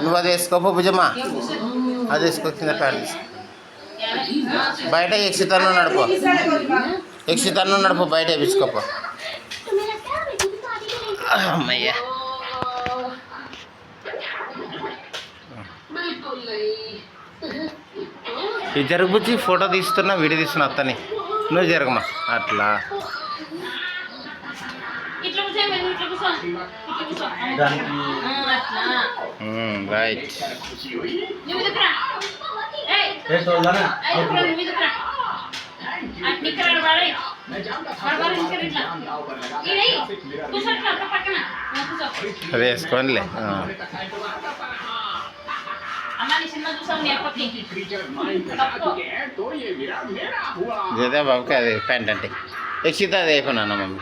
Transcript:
నువ్వు అది వేసుకోపో భుజమ్మా, అది వేసుకో కింద ప్యాంట్ బయట ఎక్సితను నడుపు, ఎక్సితను నడుపు బయట వేసుకోపో. అమ్మయ్యా ఇది జరుగుబుచ్చి ఫోటో తీస్తున్నా, వీడియో తీస్తున్నా అత్తని. నువ్వు జరగమ్మా అట్లా. రైట్. అదే వేసుకోనిలే. జదా బాబుకి అది ప్యాంట్ అంటే ఎక్సితే అది అయిపోయినా మమ్మీ.